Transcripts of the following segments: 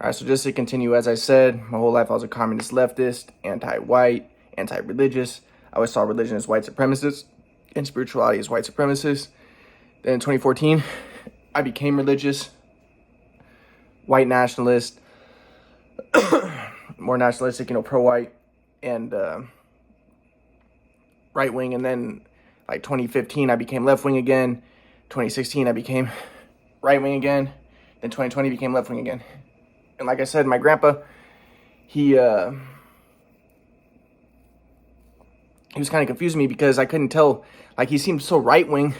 All right, so just to continue, as I said, my whole life I was a communist leftist, anti-white, anti-religious. I always saw religion as white supremacist and spirituality as white supremacist. Then in 2014, I became religious, white nationalist, more nationalistic, pro-white and right-wing. And then like 2015, I became left-wing again. 2016, I became right-wing again. Then 2020 became left-wing again. And like I said, my grandpa, he was kind of confusing me because I couldn't tell. Like, he seemed so right-wing,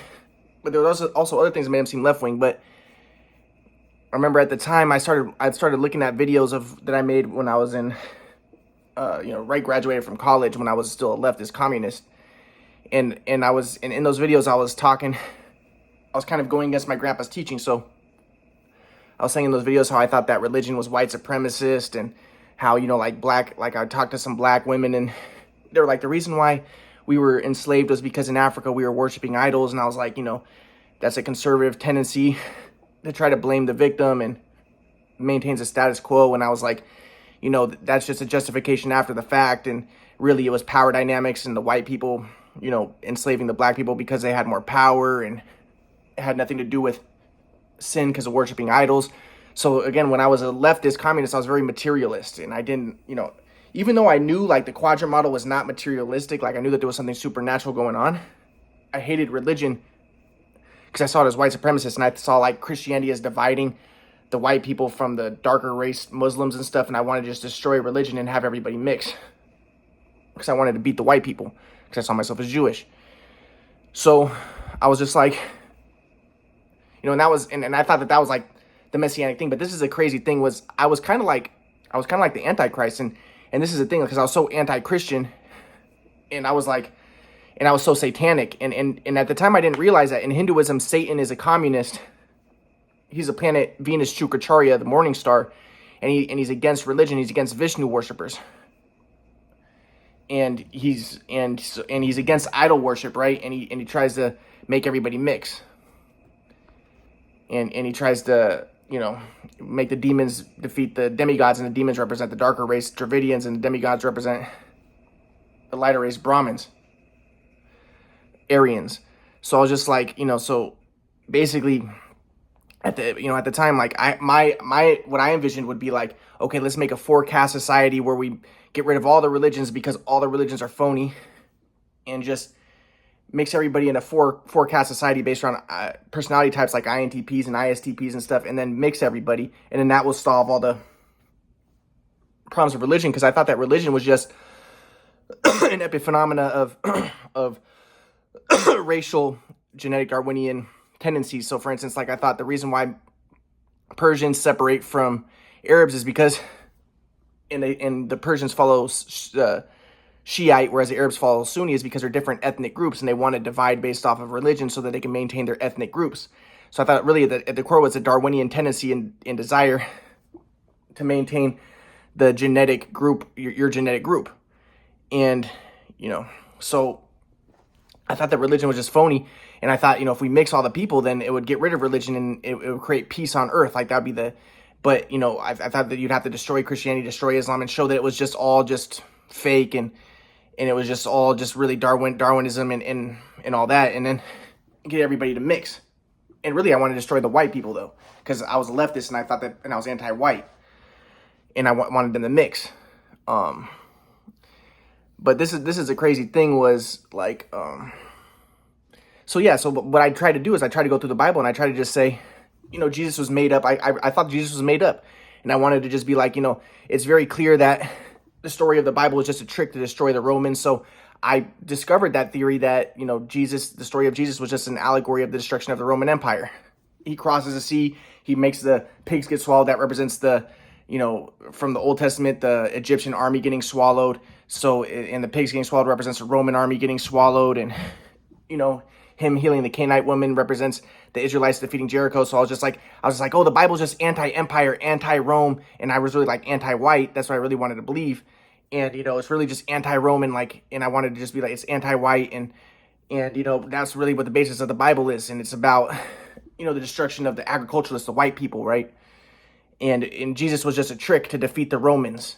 but there was also other things that made him seem left-wing. But I remember at the time I started looking at videos that I made when I was in, right graduated from college, when I was still a leftist communist. And I was in those videos I was kind of going against my grandpa's teaching. So I was saying in those videos how I thought that religion was white supremacist, and how, like I talked to some black women, and they were like, the reason why we were enslaved was because in Africa we were worshiping idols. And I was like, that's a conservative tendency to try to blame the victim and maintains a status quo. And I was like, that's just a justification after the fact. And really it was power dynamics and the white people, enslaving the black people because they had more power, and it had nothing to do with sin because of worshiping idols. So again, when I was a leftist communist, I was very materialist, and I didn't, even though I knew like the quadrant model was not materialistic, like I knew that there was something supernatural going on, I hated religion because I saw it as white supremacist, and I saw like Christianity as dividing the white people from the darker race Muslims and stuff, and I wanted to just destroy religion and have everybody mix because I wanted to beat the white people because I saw myself as Jewish. So I was just like, and that was, and I thought that was like the messianic thing. But this is a crazy thing, was I was kind of like the Antichrist, and this is the thing, because I was so anti-Christian, and I was so satanic, and at the time I didn't realize that in Hinduism, Satan is a communist. He's a planet Venus Shukracharya, the morning star, and he's against religion. He's against Vishnu worshippers, and he's against idol worship, right? And he tries to make everybody mix. And he tries to, make the demons defeat the demigods, and the demons represent the darker race, Dravidians, and the demigods represent the lighter race, Brahmins, Aryans. So I was just like, so basically at the time, like what I envisioned would be like, okay, let's make a 4-caste society where we get rid of all the religions because all the religions are phony, and just mix everybody in a 4-caste society based on personality types like INTPs and ISTPs and stuff, and then mix everybody, and then that will solve all the problems of religion. Because I thought that religion was just an epiphenomena of racial genetic Darwinian tendencies. So for instance, like I thought the reason why Persians separate from Arabs is because the Persians follow Shiite, whereas the Arabs follow Sunni, is because they're different ethnic groups, and they want to divide based off of religion so that they can maintain their ethnic groups. So I thought really that at the core was a Darwinian tendency and desire to maintain the genetic group, your genetic group. And, so I thought that religion was just phony. And I thought, if we mix all the people, then it would get rid of religion, and it would create peace on earth. Like that would be but, I thought that you'd have to destroy Christianity, destroy Islam, and show that it was just all just fake, and it was just all just really Darwinism and all that, and then get everybody to mix. And really I wanted to destroy the white people, though, because I was a leftist, and I thought that, and I was anti-white, and I wanted them to mix. But this is a crazy thing, was like, so what I tried to do is I tried to go through the Bible, and I tried to just say, Jesus was made up. I thought Jesus was made up, and I wanted to just be like, it's very clear that the story of the Bible is just a trick to destroy the Romans. So I discovered that theory that, the story of Jesus was just an allegory of the destruction of the Roman Empire. He crosses the sea. He makes the pigs get swallowed. That represents the, from the Old Testament, the Egyptian army getting swallowed. So, and the pigs getting swallowed represents the Roman army getting swallowed. And, him healing the Canaanite woman represents the Israelites defeating Jericho. So I was just like, oh, the Bible's just anti-empire, anti-Rome. And I was really like anti-white. That's what I really wanted to believe. And, it's really just anti-Roman, and I wanted to just be like, it's anti-white. And that's really what the basis of the Bible is. And it's about, the destruction of the agriculturalists, the white people, right? and Jesus was just a trick to defeat the Romans.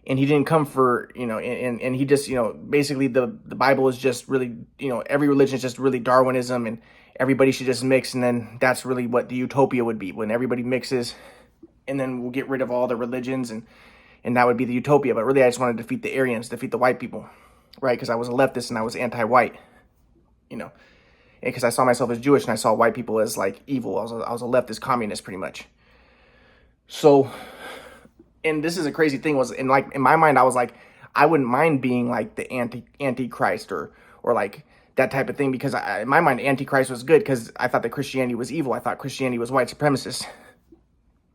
And he didn't come for, and he just, basically the Bible is just really, every religion is just really Darwinism, and everybody should just mix. And then that's really what the utopia would be, when everybody mixes, and then we'll get rid of all the religions, and that would be the utopia. But really, I just wanted to defeat the Aryans, defeat the white people, right? Because I was a leftist and I was anti-white, because I saw myself as Jewish and I saw white people as like evil. I was a leftist communist pretty much. So, and this is a crazy thing, was in my mind, I was like, I wouldn't mind being like the antichrist or like that type of thing, because in my mind, antichrist was good, because I thought that Christianity was evil. I thought Christianity was white supremacist.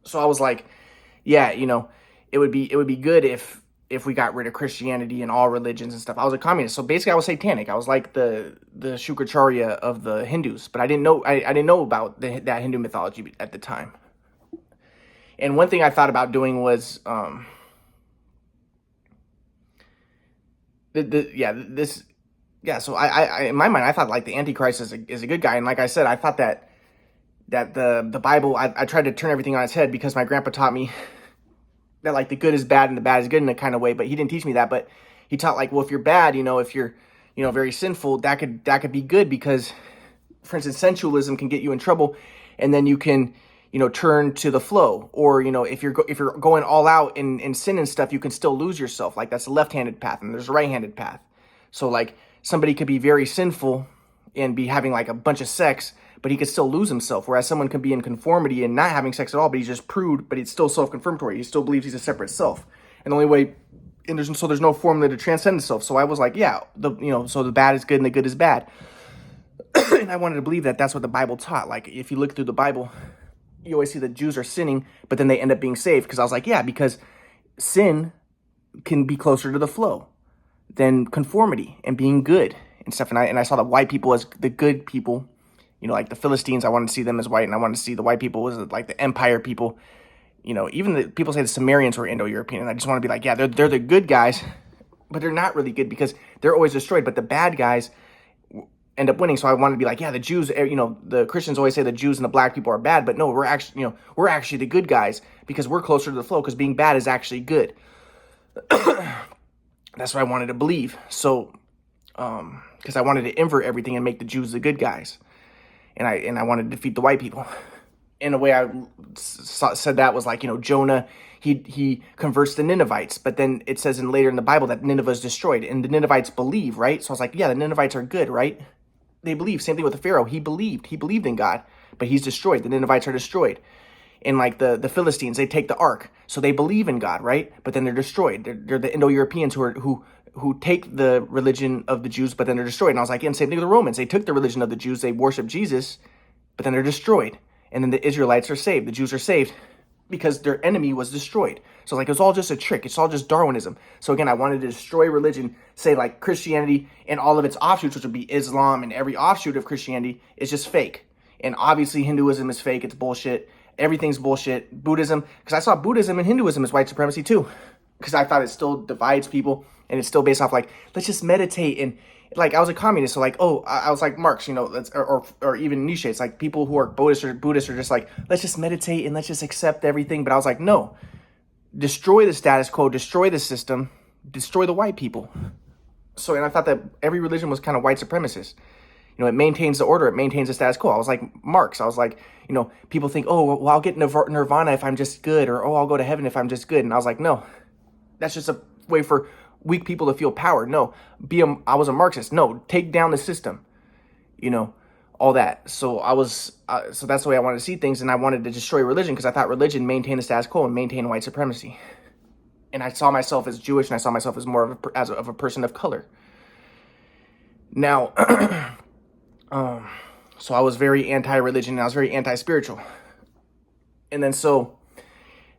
So I was like, yeah, it would be good if we got rid of Christianity and all religions and stuff. I was a communist, so basically I was satanic. I was like the Shukracharya of the Hindus, but I didn't know about that Hindu mythology at the time. And one thing I thought about doing was, so I in my mind, I thought like the Antichrist is a good guy. And like I said, I thought that the Bible, I tried to turn everything on its head, because my grandpa taught me that like the good is bad and the bad is good in a kind of way, but he didn't teach me that. But he taught like, well, if you're bad, if you're, very sinful, that could be good, because for instance, sensualism can get you in trouble, and then you can, turn to the flow. Or, if you're going all out in sin and stuff, you can still lose yourself. Like that's a left-handed path, and there's a right-handed path. So like somebody could be very sinful and be having like a bunch of sex, but he could still lose himself. Whereas someone could be in conformity and not having sex at all, but he's just prude, but he's still self-confirmatory. He still believes he's a separate self. And the only way, and there's no formula to transcend itself. So I was like, yeah, so the bad is good and the good is bad. And I wanted to believe that that's what the Bible taught. Like if you look through the Bible, you always see the Jews are sinning, but then they end up being saved. Because I was like, yeah, because sin can be closer to the flow than conformity and being good and stuff. And I saw the white people as the good people, like the Philistines. I wanted to see them as white, and I wanted to see the white people as like the empire people. Even the people say the Sumerians were Indo-European, and I just want to be like, yeah, they're the good guys, but they're not really good, because they're always destroyed. But the bad guys end up winning. So I wanted to be like, yeah, the Jews, the Christians always say the Jews and the black people are bad, but no, we're actually the good guys, because we're closer to the flow, because being bad is actually good. That's what I wanted to believe. So, because I wanted to invert everything and make the Jews the good guys, and I wanted to defeat the white people. In a way, I said that was like, Jonah, he converts the Ninevites, but then it says later in the Bible that Nineveh is destroyed, and the Ninevites believe, right? So I was like, yeah, the Ninevites are good, right? They believe. Same thing with the Pharaoh. He believed in God, but he's destroyed. The Ninevites are destroyed. And like the Philistines, they take the ark, so they believe in God, right? But then they're destroyed. They're the Indo-Europeans who take the religion of the Jews, but then they're destroyed. And I was like, and same thing with the Romans. They took the religion of the Jews, they worship Jesus, but then they're destroyed. And then the Israelites are saved. The Jews are saved because their enemy was destroyed. So like, it's all just a trick. It's all just Darwinism. So again, I wanted to destroy religion, say like Christianity and all of its offshoots, which would be Islam, and every offshoot of Christianity is just fake. And obviously Hinduism is fake. It's bullshit. Everything's bullshit. Buddhism, because I saw Buddhism and Hinduism as white supremacy too, because I thought it still divides people, and it's still based off like, let's just meditate. And like, I was a communist, so like, I was like Marx, or even Nietzsche. It's like people who are Buddhists are just like, let's just meditate and let's just accept everything. But I was like, no, destroy the status quo, destroy the system, destroy the white people. So, and I thought that every religion was kind of white supremacist. It maintains the order, it maintains the status quo. I was like Marx. I was like, people think, oh, well, I'll get nirvana if I'm just good, or oh, I'll go to heaven if I'm just good. And I was like, no, that's just a way for weak people to feel power. No, I was a Marxist. No, take down the system, all that. So so that's the way I wanted to see things. And I wanted to destroy religion, because I thought religion maintained the status quo and maintained white supremacy. And I saw myself as Jewish, and I saw myself as more of a person of color. Now, so I was very anti-religion, and I was very anti-spiritual. And then so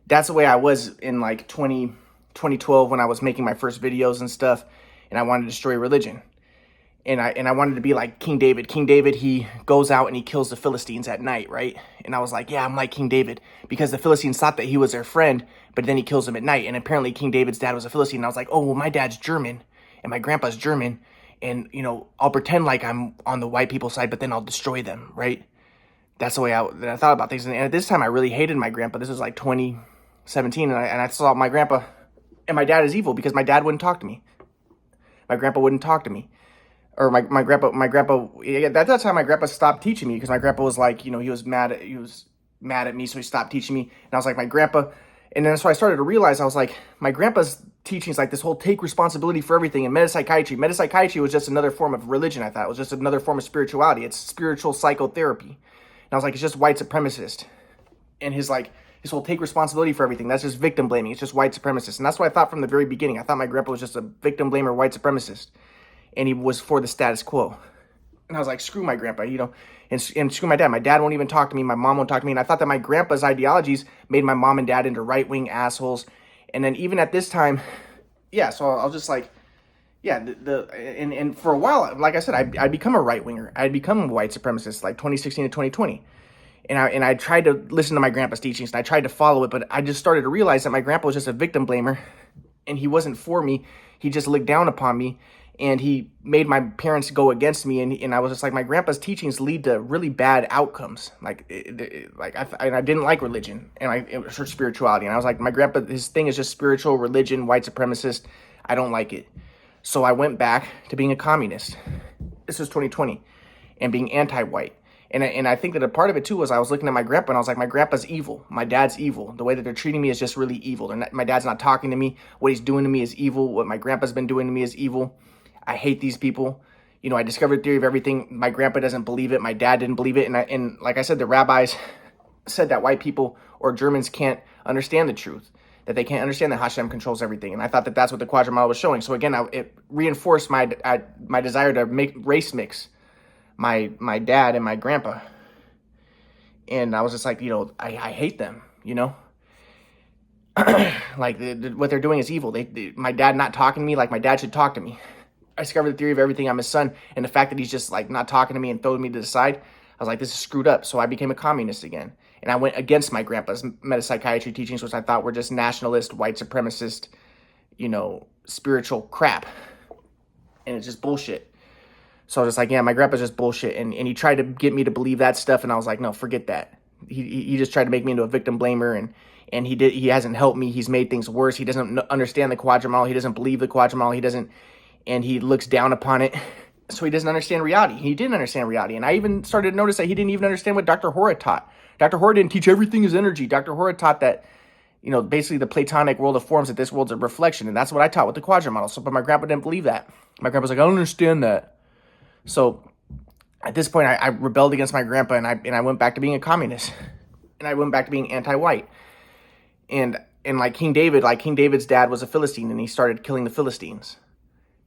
that's the way I was in like 2012 when I was making my first videos and stuff, and I wanted to destroy religion. And I wanted to be like King David. King David, he goes out and he kills the Philistines at night, right? And I was like, yeah, I'm like King David, because the Philistines thought that he was their friend, but then he kills them at night. And apparently King David's dad was a Philistine. And I was like, oh, well, my dad's German and my grandpa's German, and I'll pretend like I'm on the white people's side, but then I'll destroy them, right? That's the way that I thought about things. And at this time, I really hated my grandpa. This was like 20, 17, and I saw my grandpa and my dad is evil because my dad wouldn't talk to me. My grandpa wouldn't talk to me. Or my grandpa, yeah, that's the time my grandpa stopped teaching me because my grandpa was like, he was mad at me, so he stopped teaching me. And I was like, my grandpa, and then so I started to realize, I was like, my grandpa's teachings, like this whole take responsibility for everything, and metapsychiatry was just another form of religion. I thought it was just another form of spirituality. It's spiritual psychotherapy. And I was like, it's just white supremacist. And his whole take responsibility for everything, that's just victim blaming. It's just white supremacist. And that's what I thought from the very beginning. I thought my grandpa was just a victim blamer, white supremacist. And he was for the status quo. And I was like, screw my grandpa, and screw my dad. My dad won't even talk to me. My mom won't talk to me. And I thought that my grandpa's ideologies made my mom and dad into right-wing assholes. And then even at this time, yeah, so I was just like, yeah, and for a while, like I said, I'd become a right-winger. I'd become a white supremacist, like 2016 to 2020. And I tried to listen to my grandpa's teachings, and I tried to follow it, but I just started to realize that my grandpa was just a victim blamer, and he wasn't for me. He just looked down upon me, and he made my parents go against me, and I was just like, my grandpa's teachings lead to really bad outcomes. I didn't like religion or spirituality, and I was like, my grandpa, his thing is just spiritual religion, white supremacist. I don't like it. So I went back to being a communist. This was 2020, and being anti-white. And I think that a part of it, too, was I was looking at my grandpa, and I was like, my grandpa's evil. My dad's evil. The way that they're treating me is just really evil. My dad's not talking to me. What he's doing to me is evil. What my grandpa's been doing to me is evil. I hate these people. I discovered theory of everything. My grandpa doesn't believe it. My dad didn't believe it. And like I said, the rabbis said that white people or Germans can't understand the truth, that they can't understand that Hashem controls everything. And I thought that that's what the Quadrant Model was showing. So again, it reinforced my desire to race mix my dad and my grandpa. And I was just like, I hate them, like what they're doing is evil. My dad not talking to me like my dad should talk to me. I discovered the theory of everything. I'm his son. And the fact that he's just like not talking to me and throwing me to the side, I was like, this is screwed up. So I became a communist again. And I went against my grandpa's metapsychiatry teachings, which I thought were just nationalist, white supremacist, spiritual crap. And it's just bullshit. So I was just like, yeah, my grandpa's just bullshit. And he tried to get me to believe that stuff. And I was like, no, forget that. He just tried to make me into a victim blamer. And he hasn't helped me. He's made things worse. He doesn't understand the Quadrant Model. He doesn't believe the Quadrant Model. And he looks down upon it. So he doesn't understand reality. He didn't understand reality. And I even started to notice that he didn't even understand what Dr. Hora taught. Dr. Hora didn't teach everything is energy. Dr. Hora taught that, basically the Platonic world of forms, that this world's a reflection. And that's what I taught with the Quadrant Model. So, but my grandpa didn't believe that. My grandpa's like, I don't understand that. So at this point, I rebelled against my grandpa, and I went back to being a communist, and I went back to being anti-white. And like King David's dad was a Philistine, and he started killing the Philistines,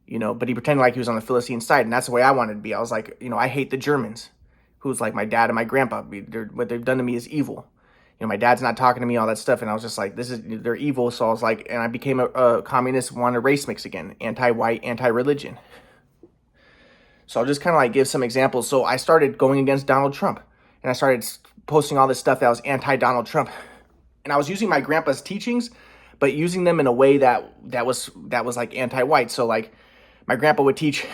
but he pretended like he was on the Philistine side. And that's the way I wanted to be. I was like, I hate the Germans, who's like my dad and my grandpa. What they've done to me is evil. My dad's not talking to me, all that stuff. And I was just like, they're evil. So I was like, and I became a communist, wanted to race mix again, anti-white, anti-religion. So I'll just kind of like give some examples. So I started going against Donald Trump, and I started posting all this stuff that was anti-Donald Trump. And I was using my grandpa's teachings, but using them in a way that was like anti-white. So like my grandpa would teach,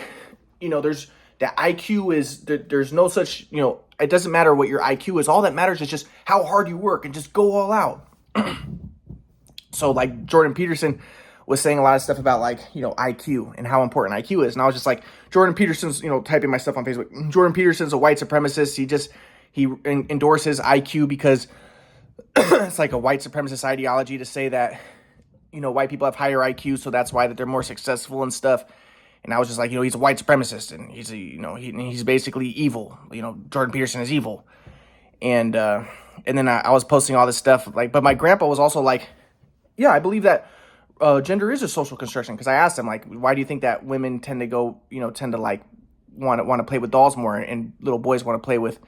there's that IQ is, there's no such, it doesn't matter what your IQ is. All that matters is just how hard you work and just go all out. So like Jordan Peterson was saying a lot of stuff about IQ and how important IQ is. And I was just like, Jordan Peterson's, typing my stuff on Facebook. Jordan Peterson's a white supremacist. He endorses IQ because it's like a white supremacist ideology to say that, white people have higher IQ. So that's why that they're more successful and stuff. And I was just like, he's a white supremacist, and he's basically evil. Jordan Peterson is evil. And then I was posting all this stuff but my grandpa was also like, yeah, I believe that gender is a social construction, because I asked him why do you think that women tend to go tend to want to play with dolls more, and little boys want to play with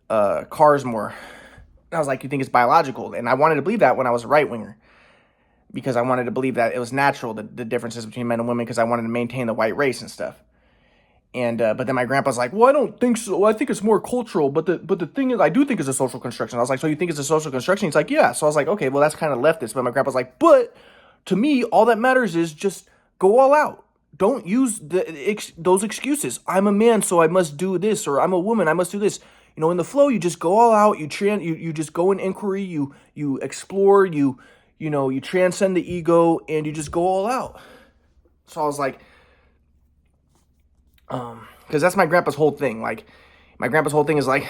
cars more? And I was like, you think it's biological? And I wanted to believe that when I was a right winger, because I wanted to believe that it was natural, the differences between men and women, because I wanted to maintain the white race and stuff. And but then my grandpa's like, well, I don't think so. I think it's more cultural. But the thing is, I do think it's a social construction. I was like, so you think it's a social construction? He's like, yeah. So I was like, okay, well, that's kind of leftist. But my grandpa's like, but to me, all that matters is just go all out. Don't use those excuses. I'm a man, so I must do this, or I'm a woman, I must do this. In the flow, you just go all out. You just go in inquiry. You explore. You you know, you transcend the ego and you just go all out. So I was like, because that's my grandpa's whole thing. Like, my grandpa's whole thing is like,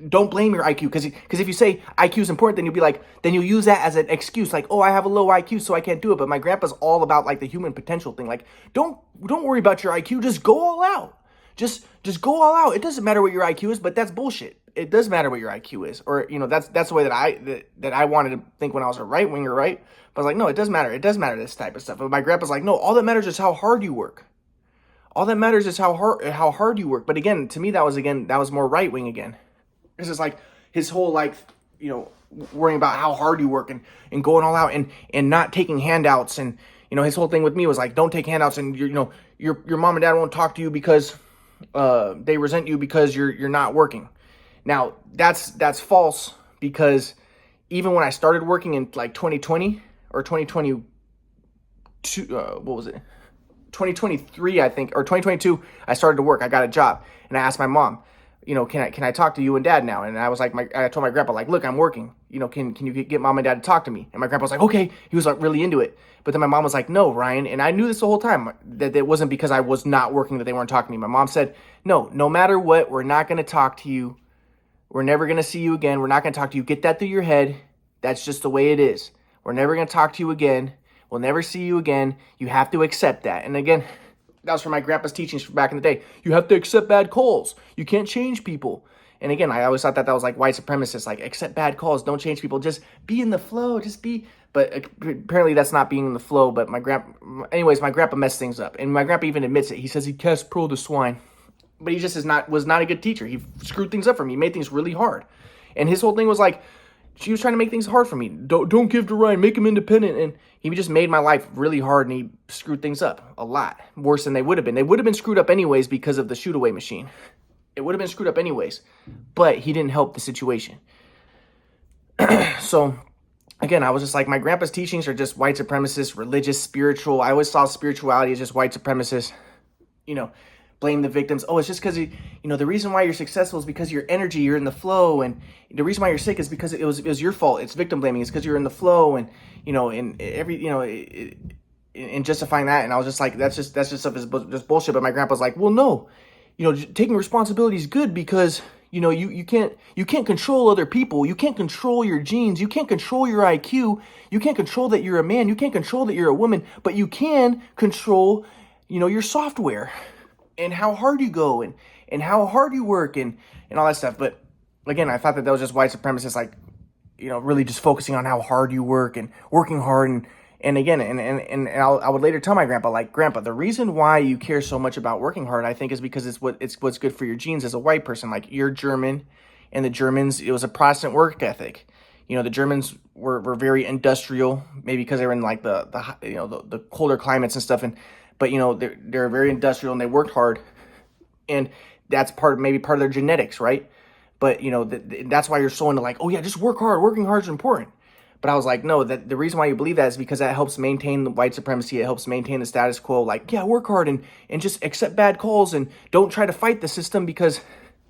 don't blame your IQ, because if you say IQ is important, then you'll be like, then you'll use that as an excuse, like, oh, I have a low IQ, so I can't do it. But my grandpa's all about like the human potential thing. Like, don't worry about your IQ, just go all out. Just go all out. It doesn't matter what your IQ is, but that's bullshit. It does matter what your IQ is, or you know, that's the way that I wanted to think when I was a right winger, right? But I was like, no, it does matter. It does matter, this type of stuff. But my grandpa's like, no, all that matters is how hard you work. All that matters is how hard you work. But again, to me, that was more right wing again. This is like his whole, like, you know, worrying about how hard you work and going all out and not taking handouts. And, you know, his whole thing with me was like, don't take handouts, and you know, your mom and dad won't talk to you because they resent you because you're not working. Now that's false, because even when I started working in like 2020 or 2022, what was it? 2023, I think, or 2022, I started to work. I got a job, and I asked my mom, you know, can I talk to you and dad now? And I was like, I told my grandpa, like, look, I'm working. You know, can you get mom and dad to talk to me? And my grandpa was like, okay. He was like really into it. But then my mom was like, no, Ryan. And I knew this the whole time, that it wasn't because I was not working that they weren't talking to me. My mom said, no matter what, we're not going to talk to you. We're never going to see you again. We're not going to talk to you. Get that through your head. That's just the way it is. We're never going to talk to you again. We'll never see you again. You have to accept that. And again, that was from my grandpa's teachings from back in the day. You have to accept bad calls. You can't change people. And again, I always thought that was like white supremacist, like, accept bad calls, don't change people, just be in the flow, just be. But apparently that's not being in the flow. But my grandpa messed things up. And my grandpa even admits it. He says he cast Pearl to swine. But he just was not a good teacher. He screwed things up for me. He made things really hard. And his whole thing was like, she was trying to make things hard for me. Don't give to Ryan, make him independent. And he just made my life really hard, and he screwed things up a lot worse than they would have been. They would have been screwed up anyways because of the shoot away machine. It would have been screwed up anyways, but he didn't help the situation. So again, I was just like, my grandpa's teachings are just white supremacist, religious, spiritual. I always saw spirituality as just white supremacist, you know, blame the victims. Oh, it's just because, you know, the reason why you're successful is because your energy, you're in the flow. And the reason why you're sick is because it was your fault. It's victim blaming. It's because you're in the flow. And, you know, and every, you know, and justifying that. And I was just like, that's just stuff is just bullshit. But my grandpa's like, well, no, you know, taking responsibility is good because, you know, you can't control other people. You can't control your genes. You can't control your IQ. You can't control that you're a man. You can't control that you're a woman, but you can control, you know, your software and how hard you go and how hard you work and all that stuff. But again, I thought that was just white supremacists, like, you know, really just focusing on how hard you work and working hard. And again, I would later tell my grandpa, like, Grandpa, the reason why you care so much about working hard, I think, is because it's what's good for your genes as a white person. Like, you're German, and the Germans, it was a Protestant work ethic. You know, the Germans were very industrial, maybe because they were in like the colder climates and stuff. But you know, they're very industrial and they worked hard, and that's maybe part of their genetics, right? But you know, that's why you're so into like, oh yeah, just work hard. Working hard is important. But I was like, no, that the reason why you believe that is because that helps maintain the white supremacy. It helps maintain the status quo. Like, yeah, work hard and just accept bad calls and don't try to fight the system because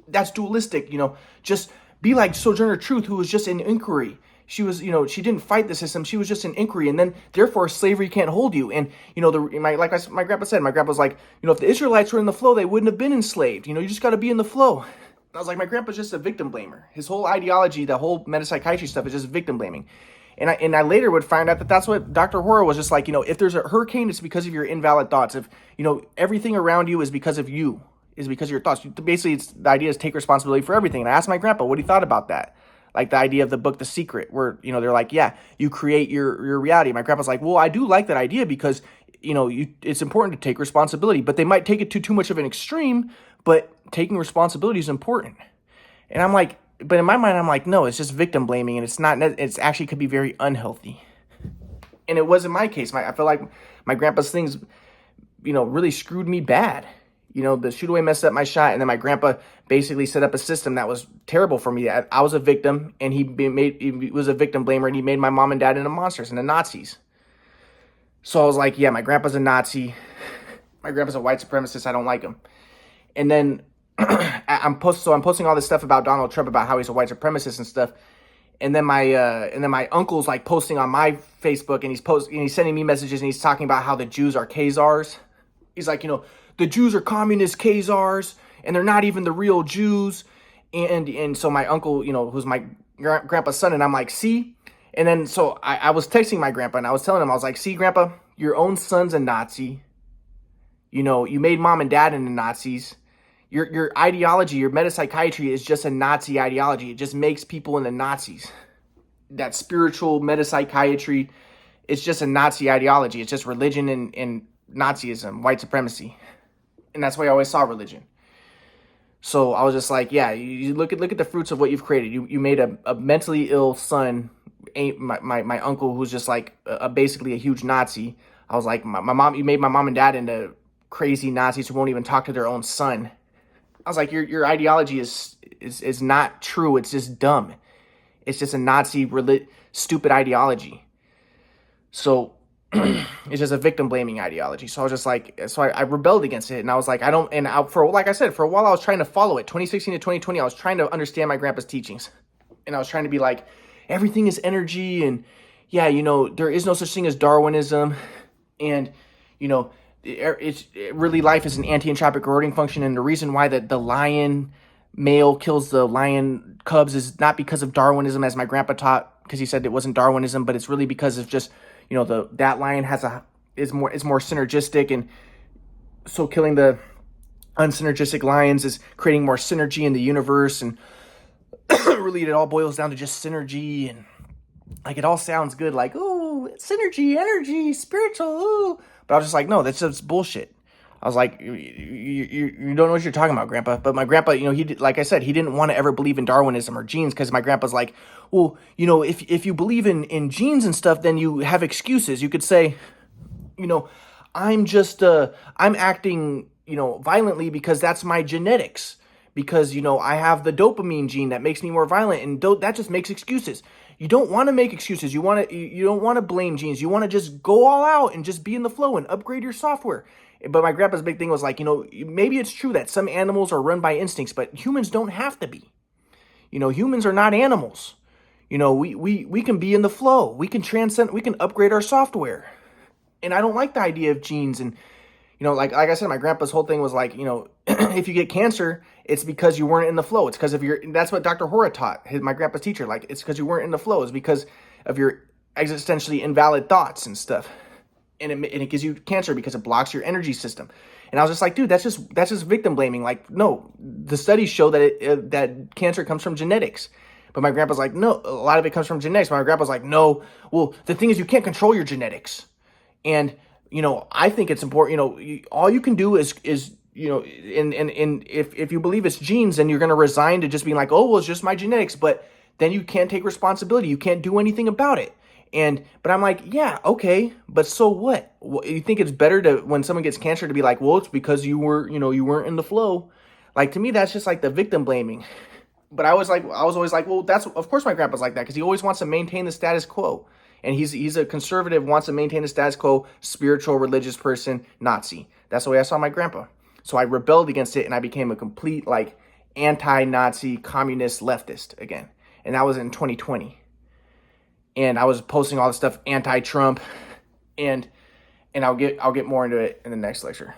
that's dualistic. You know, just be like Sojourner Truth, who was just in inquiry. She was, you know, she didn't fight the system. She was just in inquiry. And then, therefore, slavery can't hold you. And, you know, my grandpa said, my grandpa was like, you know, if the Israelites were in the flow, they wouldn't have been enslaved. You know, you just got to be in the flow. I was like, my grandpa's just a victim blamer. His whole ideology, the whole metapsychiatry stuff is just victim blaming. And I later would find out that that's what Dr. Horror was just like, you know, if there's a hurricane, it's because of your invalid thoughts. If, you know, everything around you is because of you, is because of your thoughts. Basically, the idea is take responsibility for everything. And I asked my grandpa what he thought about that. Like the idea of the book, The Secret, where, you know, they're like, yeah, you create your reality. My grandpa's like, well, I do like that idea because, you know, it's important to take responsibility, but they might take it to too much of an extreme, but taking responsibility is important. And I'm like, but in my mind, I'm like, no, it's just victim blaming, and it's actually could be very unhealthy. And it was in my case. I feel like my grandpa's things, you know, really screwed me bad. You know, the shoot away messed up my shot, and then my grandpa basically set up a system that was terrible for me. I was a victim, and he was a victim blamer, and he made my mom and dad into monsters and the Nazis. So I was like, yeah, my grandpa's a Nazi. My grandpa's a white supremacist. I don't like him. And then I'm posting all this stuff about Donald Trump, about how he's a white supremacist and stuff. And then my uncle's like posting on my Facebook, and he's sending me messages, and he's talking about how the Jews are Khazars. He's like, the Jews are communist Khazars, and they're not even the real Jews. And so my uncle, who's my grandpa's son, and I'm like, see? And then so I was texting my grandpa, and I was telling him, I was like, see, Grandpa, your own son's a Nazi. You made mom and dad into Nazis. Your ideology, your metapsychiatry is just a Nazi ideology. It just makes people into Nazis. That spiritual metapsychiatry, it's just a Nazi ideology. It's just religion and Nazism, white supremacy. And that's why I always saw religion. So I was just like, yeah, you look at the fruits of what you've created. You made a mentally ill son, my uncle, who's just like basically a huge Nazi. I was like, my mom, you made my mom and dad into crazy Nazis who won't even talk to their own son. I was like, your ideology is not true. It's just dumb. It's just a Nazi stupid ideology. So it's just a victim blaming ideology. So I was just like, I rebelled against it, and I was like, like I said, for a while I was trying to follow it. 2016 to 2020, I was trying to understand my grandpa's teachings, and I was trying to be like, everything is energy, and yeah, there is no such thing as Darwinism, and really life is an anti-entropic eroding function, and the reason why the lion male kills the lion cubs is not because of Darwinism, as my grandpa taught, because he said it wasn't Darwinism, but it's really because of just that lion is more synergistic, and so killing the unsynergistic lions is creating more synergy in the universe, and really it all boils down to just synergy, and like it all sounds good, like, oh, synergy, energy, spiritual, ooh. But I was just like, no, that's just bullshit. I was like, you don't know what you're talking about, Grandpa. But my grandpa, like I said, he didn't want to ever believe in Darwinism or genes, because my grandpa's like, well, if you believe in genes and stuff, then you have excuses. You could say, I'm acting, violently because that's my genetics. Because, I have the dopamine gene that makes me more violent, and that just makes excuses. You don't want to make excuses. You don't want to blame genes. You want to just go all out and just be in the flow and upgrade your software. But my grandpa's big thing was like, maybe it's true that some animals are run by instincts, but humans don't have to be. Humans are not animals. We can be in the flow. We can transcend. We can upgrade our software. And I don't like the idea of genes. And like I said, my grandpa's whole thing was like, if you get cancer, it's because you weren't in the flow. It's because of that's what Dr. Hora taught, my grandpa's teacher. Like, it's because you weren't in the flow. It's because of your existentially invalid thoughts and stuff. And it gives you cancer because it blocks your energy system. And I was just like, dude, that's just victim blaming. Like, no, the studies show that that cancer comes from genetics. But my grandpa's like, no, a lot of it comes from genetics. But my grandpa's like, no, well, the thing is, you can't control your genetics. And, I think it's important, all you can do is and if you believe it's genes, then you're going to resign to just being like, oh, well, it's just my genetics. But then you can't take responsibility. You can't do anything about it. But I'm like, yeah, okay, but so what? You think it's better to, when someone gets cancer, to be like, well, it's because you weren't in the flow. Like, to me, that's just like the victim blaming. But I was always like, well, of course my grandpa's like that, because he always wants to maintain the status quo. And he's a conservative, wants to maintain the status quo, spiritual, religious person, Nazi. That's the way I saw my grandpa. So I rebelled against it, and I became a complete, like, anti-Nazi, communist, leftist again. And that was in 2020. And I was posting all this stuff anti-Trump, and I'll get more into it in the next lecture.